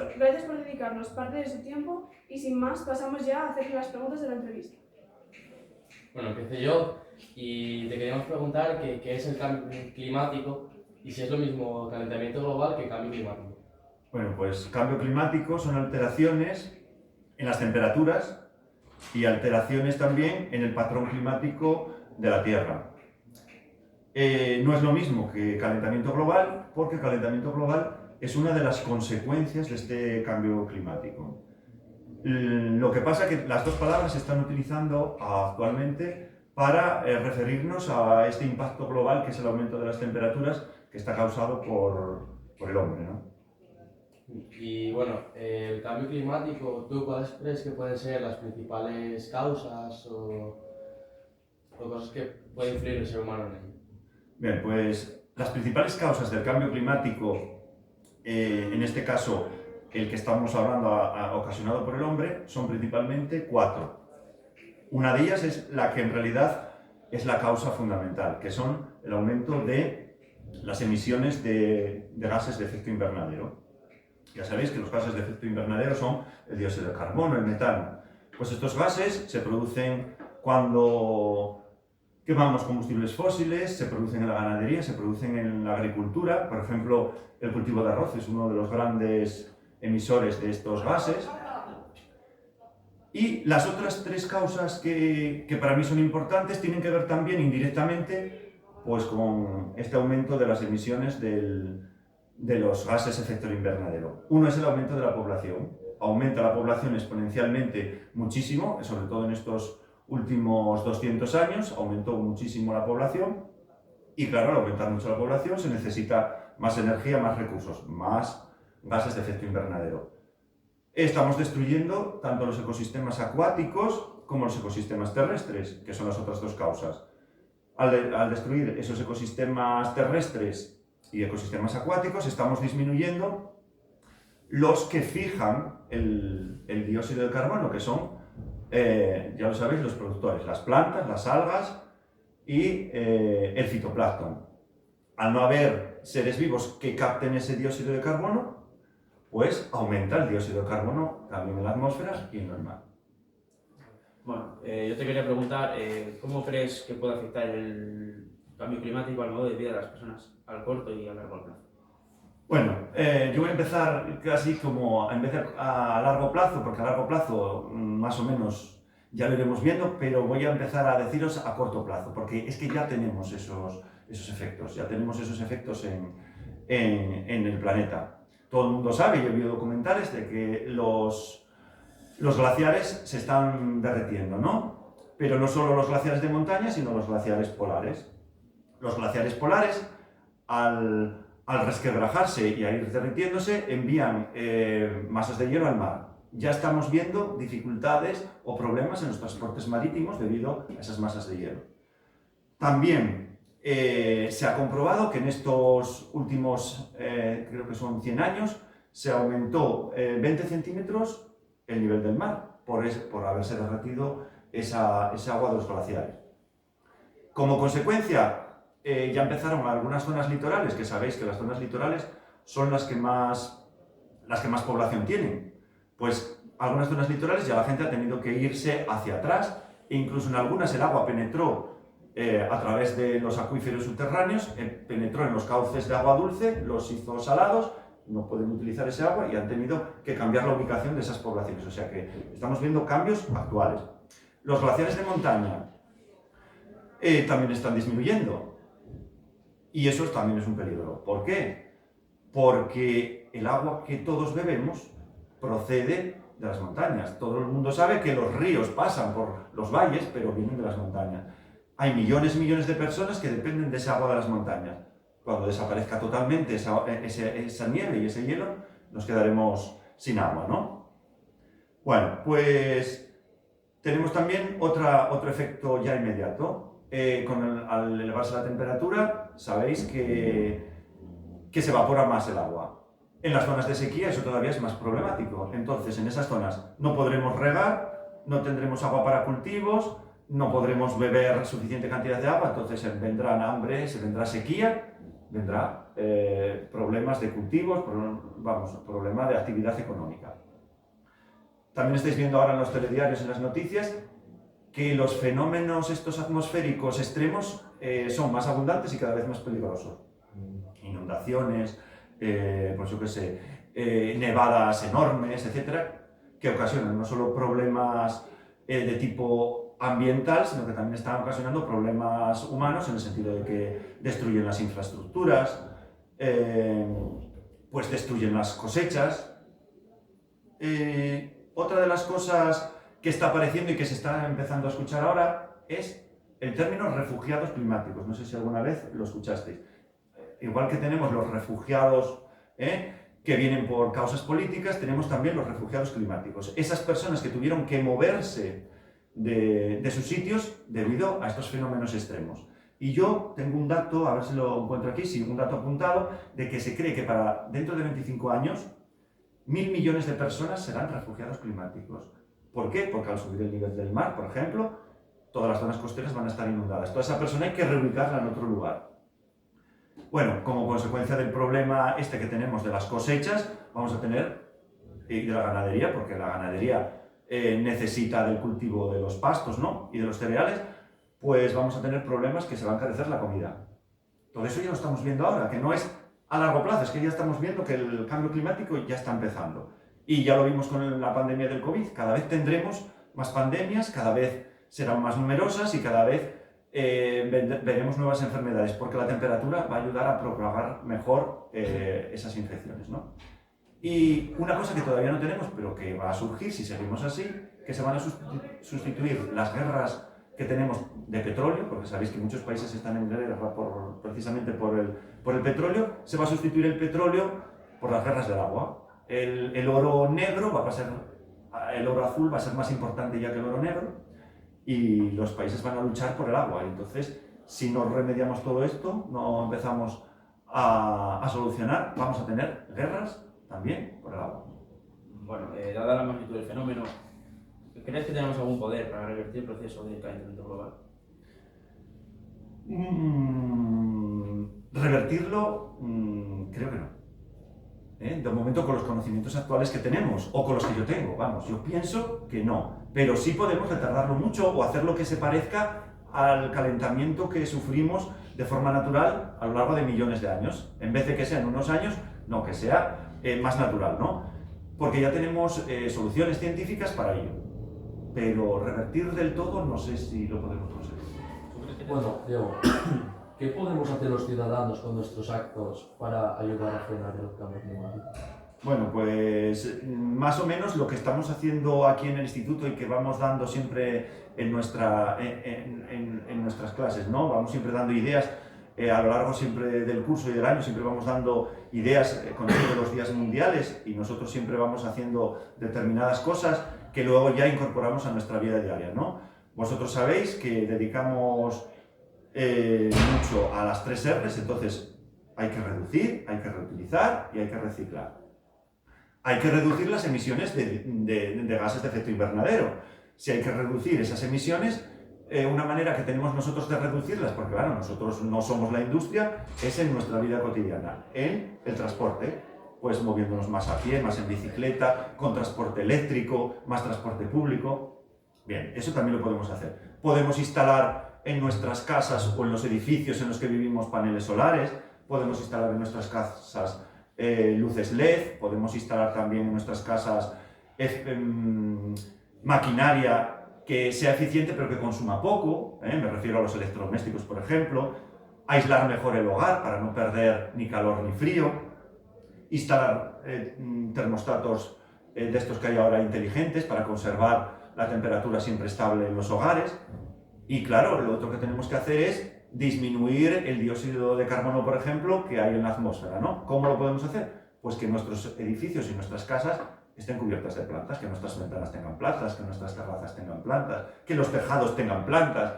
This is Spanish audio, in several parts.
profesor, gracias por dedicarnos parte de su tiempo y sin más pasamos ya a hacer las preguntas de la entrevista. Bueno, empecé yo y te queríamos preguntar qué es el cambio climático y si es lo mismo calentamiento global que cambio climático. Bueno, pues cambio climático son alteraciones en las temperaturas y alteraciones también en el patrón climático de la Tierra. No es lo mismo que calentamiento global, porque el calentamiento global es una de las consecuencias de este cambio climático. Lo que pasa es que las dos palabras se están utilizando actualmente para referirnos a este impacto global que es el aumento de las temperaturas que está causado por el hombre, ¿no? Y bueno, el cambio climático, ¿tú cuáles crees que pueden ser las principales causas o cosas que puede influir el ser humano en ello? Bien, pues las principales causas del cambio climático, en este caso el que estamos hablando ocasionado por el hombre, son principalmente 4. Una de ellas es la que en realidad es la causa fundamental, que son el aumento de las emisiones de gases de efecto invernadero. Ya sabéis que los gases de efecto invernadero son el dióxido de carbono, el metano. Pues estos gases se producen cuando quemamos combustibles fósiles, se producen en la ganadería, se producen en la agricultura. Por ejemplo, el cultivo de arroz es uno de los grandes emisores de estos gases. Y las otras 3 causas que para mí son importantes tienen que ver también indirectamente pues, con este aumento de las emisiones de los gases de efecto invernadero. Uno es el aumento de la población. Aumenta la población exponencialmente muchísimo, sobre todo en estos últimos 200 años, aumentó muchísimo la población y claro, al aumentar mucho la población se necesita más energía, más recursos, más gases de efecto invernadero. Estamos destruyendo tanto los ecosistemas acuáticos como los ecosistemas terrestres, que son las otras 2 causas. Al destruir esos ecosistemas terrestres y ecosistemas acuáticos, estamos disminuyendo los que fijan el dióxido de carbono, que son, ya lo sabéis, los productores, las plantas, las algas y el fitoplancton. Al no haber seres vivos que capten ese dióxido de carbono, pues aumenta el dióxido de carbono también en la atmósfera y en el mar. Bueno, yo te quería preguntar, ¿cómo crees que puede afectar el cambio climático al modo de vida de las personas al corto y a largo plazo? Bueno, yo voy a empezar casi como a largo plazo, porque a largo plazo más o menos ya lo iremos viendo, pero voy a empezar a deciros a corto plazo, porque es que ya tenemos esos efectos, en el planeta. Todo el mundo sabe, yo he visto documentales de que los glaciares se están derretiendo, ¿no? Pero no solo los glaciares de montaña, sino los glaciares polares. Los glaciares polares, al resquebrajarse y a ir derritiéndose, envían masas de hielo al mar. Ya estamos viendo dificultades o problemas en los transportes marítimos debido a esas masas de hielo. También se ha comprobado que en estos últimos, creo que son 100 años, se aumentó 20 centímetros el nivel del mar por haberse derretido esa agua de los glaciares. Como consecuencia, ya empezaron algunas zonas litorales, que sabéis que las zonas litorales son las que más población tienen. Pues algunas zonas litorales ya la gente ha tenido que irse hacia atrás, e incluso en algunas el agua penetró a través de los acuíferos subterráneos, penetró en los cauces de agua dulce, los hizo salados, no pueden utilizar ese agua y han tenido que cambiar la ubicación de esas poblaciones. O sea que estamos viendo cambios actuales. Los glaciares de montaña también están disminuyendo y eso también es un peligro. ¿Por qué? Porque el agua que todos bebemos procede de las montañas. Todo el mundo sabe que los ríos pasan por los valles, pero vienen de las montañas. Hay millones y millones de personas que dependen de esa agua de las montañas. Cuando desaparezca totalmente esa nieve y ese hielo, nos quedaremos sin agua, ¿no? Bueno, pues tenemos también otro efecto ya inmediato. Al elevarse la temperatura, sabéis que se evapora más el agua. En las zonas de sequía eso todavía es más problemático. Entonces, en esas zonas no podremos regar, no tendremos agua para cultivos, no podremos beber suficiente cantidad de agua, entonces vendrán hambre, se vendrá sequía vendrá problemas de cultivos, problemas de actividad económica. También estáis viendo ahora en los telediarios, en las noticias, que los fenómenos estos atmosféricos extremos son más abundantes y cada vez más peligrosos. Inundaciones, pues yo qué sé, nevadas enormes, etcétera, que ocasionan no solo problemas de tipo ambiental, sino que también están ocasionando problemas humanos en el sentido de que destruyen las infraestructuras, pues destruyen las cosechas. Otra de las cosas que está apareciendo y que se está empezando a escuchar ahora es el término refugiados climáticos. No sé si alguna vez lo escuchasteis. Igual que tenemos los refugiados que vienen por causas políticas, tenemos también los refugiados climáticos. Esas personas que tuvieron que moverse de sus sitios debido a estos fenómenos extremos. Y yo tengo un dato, a ver si lo encuentro aquí, sí, un dato apuntado, de que se cree que para dentro de 25 años 1.000 millones de personas serán refugiados climáticos. ¿Por qué? Porque al subir el nivel del mar, por ejemplo, todas las zonas costeras van a estar inundadas. Toda esa persona hay que reubicarla en otro lugar. Bueno, como consecuencia del problema este que tenemos de las cosechas, vamos a tener, y de la ganadería, porque la ganadería necesita del cultivo de los pastos, ¿no?, y de los cereales, pues vamos a tener problemas que se va a encarecer la comida. Todo eso ya lo estamos viendo ahora, que no es a largo plazo, es que ya estamos viendo que el cambio climático ya está empezando. Y ya lo vimos con la pandemia del COVID, cada vez tendremos más pandemias, cada vez serán más numerosas y cada vez veremos nuevas enfermedades, porque la temperatura va a ayudar a propagar mejor esas infecciones, ¿no? Y una cosa que todavía no tenemos, pero que va a surgir si seguimos así, que se van a sustituir las guerras que tenemos de petróleo, porque sabéis que muchos países están en guerra precisamente por el petróleo, se va a sustituir el petróleo por las guerras del agua. El oro negro va a pasar, el oro azul va a ser más importante ya que el oro negro, y los países van a luchar por el agua. Entonces, si no remediamos todo esto, no empezamos a solucionar, vamos a tener guerras también por el agua. Bueno, dada la magnitud del fenómeno, ¿crees que tenemos algún poder para revertir el proceso de calentamiento global? Revertirlo, creo que no. De momento, con los conocimientos actuales que tenemos, o con los que yo tengo, vamos, yo pienso que no. Pero sí podemos retardarlo mucho o hacer lo que se parezca al calentamiento que sufrimos de forma natural a lo largo de millones de años. En vez de que sean unos años, no, que sea más natural, ¿no? Porque ya tenemos soluciones científicas para ello. Pero revertir del todo, no sé si lo podemos conseguir. Bueno, Diego, ¿qué podemos hacer los ciudadanos con nuestros actos para ayudar a frenar el cambio climático? Bueno, pues más o menos lo que estamos haciendo aquí en el instituto y que vamos dando siempre en nuestras clases, ¿no? Vamos siempre dando ideas a lo largo siempre del curso y del año, siempre vamos dando ideas con los días mundiales y nosotros siempre vamos haciendo determinadas cosas que luego ya incorporamos a nuestra vida diaria, ¿no? Vosotros sabéis que dedicamos mucho a las 3 R's, entonces hay que reducir, hay que reutilizar y hay que reciclar. Hay que reducir las emisiones de gases de efecto invernadero. Si hay que reducir esas emisiones, una manera que tenemos nosotros de reducirlas, porque claro, nosotros no somos la industria, es en nuestra vida cotidiana, en el transporte, pues moviéndonos más a pie, más en bicicleta, con transporte eléctrico, más transporte público. Bien, eso también lo podemos hacer. Podemos instalar en nuestras casas o en los edificios en los que vivimos paneles solares, podemos instalar en nuestras casas luces LED, podemos instalar también en nuestras casas maquinaria que sea eficiente pero que consuma poco, me refiero a los electrodomésticos, por ejemplo, aislar mejor el hogar para no perder ni calor ni frío, instalar termostatos de estos que hay ahora inteligentes para conservar la temperatura siempre estable en los hogares. Y claro, lo otro que tenemos que hacer es disminuir el dióxido de carbono, por ejemplo, que hay en la atmósfera, ¿no? ¿Cómo lo podemos hacer? Pues que nuestros edificios y nuestras casas estén cubiertas de plantas, que nuestras ventanas tengan plantas, que nuestras terrazas tengan plantas, que los tejados tengan plantas,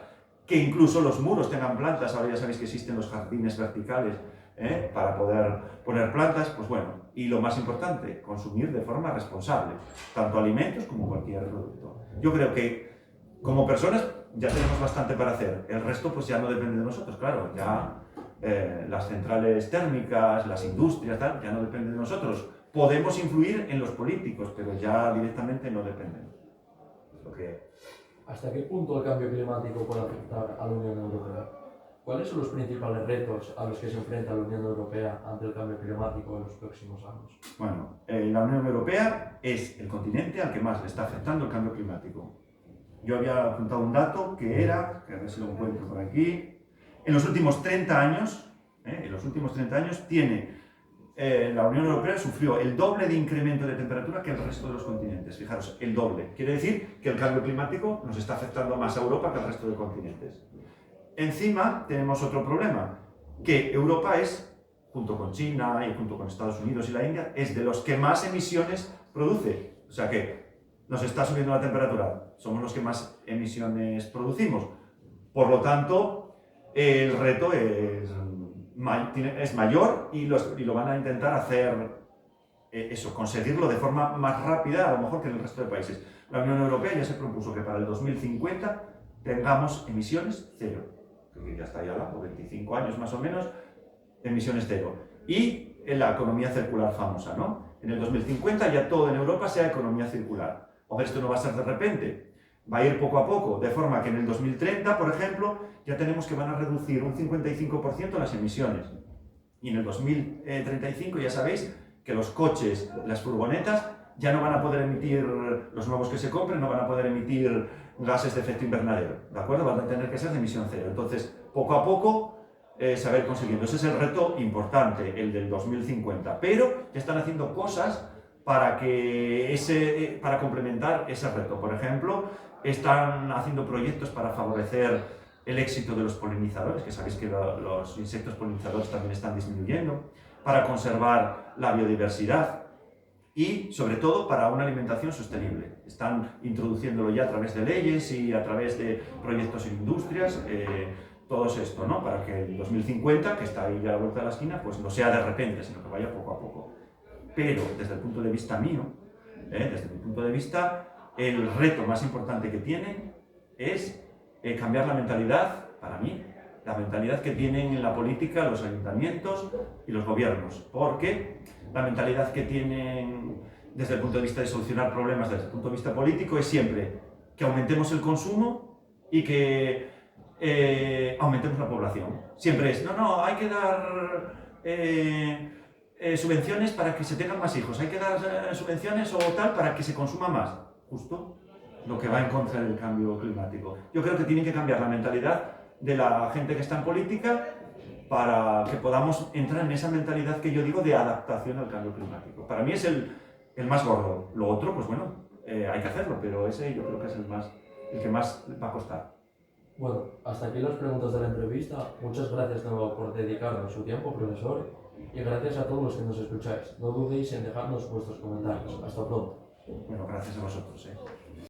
que incluso los muros tengan plantas. Ahora ya sabéis que existen los jardines verticales para poder poner plantas. Pues bueno, y lo más importante, consumir de forma responsable, tanto alimentos como cualquier producto. Yo creo que como personas ya tenemos bastante para hacer, el resto pues ya no depende de nosotros, claro, ya las centrales térmicas, las industrias, tal, ya no dependen de nosotros. Podemos influir en los políticos, pero ya directamente no dependen. Es lo que... ¿Hasta qué punto el cambio climático puede afectar a la Unión Europea? ¿Cuáles son los principales retos a los que se enfrenta la Unión Europea ante el cambio climático en los próximos años? Bueno, la Unión Europea es el continente al que más le está afectando el cambio climático. Yo había apuntado un dato que era, que a ver si lo encuentro por aquí, en los últimos 30 años, la Unión Europea sufrió el doble de incremento de temperatura que el resto de los continentes. Fijaros, el doble. Quiere decir que el cambio climático nos está afectando más a Europa que al resto de continentes. Encima tenemos otro problema, que Europa es, junto con China y junto con Estados Unidos y la India, es de los que más emisiones produce. O sea que nos está subiendo la temperatura, somos los que más emisiones producimos. Por lo tanto, el reto es mayor y lo van a intentar hacer conseguirlo de forma más rápida, a lo mejor que en el resto de países. La Unión Europea ya se propuso que para el 2050 tengamos emisiones cero, que ya está ahí al lado, 25 años más o menos, emisiones cero. Y en la economía circular famosa, ¿no? En el 2050 ya todo en Europa sea economía circular. Hombre, esto no va a ser de repente, va a ir poco a poco, de forma que en el 2030, por ejemplo, ya tenemos que van a reducir un 55% las emisiones. Y en el 2035 ya sabéis que los coches, las furgonetas, ya no van a poder emitir, los nuevos que se compren, no van a poder emitir gases de efecto invernadero, ¿de acuerdo? Van a tener que ser de emisión cero. Entonces, poco a poco, se va a ir consiguiendo. Ese es el reto importante, el del 2050. Pero ya están haciendo cosas para complementar ese reto. Por ejemplo, están haciendo proyectos para favorecer el éxito de los polinizadores, que sabéis que los insectos polinizadores también están disminuyendo, para conservar la biodiversidad y, sobre todo, para una alimentación sostenible. Están introduciéndolo ya a través de leyes y a través de proyectos en industrias, todo esto, ¿no? Para que el 2050, que está ahí ya a la vuelta de la esquina, pues no sea de repente, sino que vaya poco a poco. Pero, desde el punto de vista mío, desde mi punto de vista, el reto más importante que tienen es cambiar la mentalidad, para mí, la mentalidad que tienen en la política los ayuntamientos y los gobiernos, porque la mentalidad que tienen desde el punto de vista de solucionar problemas desde el punto de vista político es siempre que aumentemos el consumo y que aumentemos la población. Siempre es, no, hay que dar subvenciones para que se tengan más hijos, hay que dar subvenciones o tal para que se consuma más. Justo lo que va en contra del cambio climático. Yo creo que tienen que cambiar la mentalidad de la gente que está en política para que podamos entrar en esa mentalidad que yo digo de adaptación al cambio climático. Para mí es el más gordo. Lo otro, pues bueno, hay que hacerlo, pero ese yo creo que es el que más va a costar. Bueno, hasta aquí las preguntas de la entrevista. Muchas gracias de nuevo por dedicarnos su tiempo, profesor, y gracias a todos los que nos escucháis. No dudéis en dejarnos vuestros comentarios. Hasta pronto. Bueno, gracias a vosotros.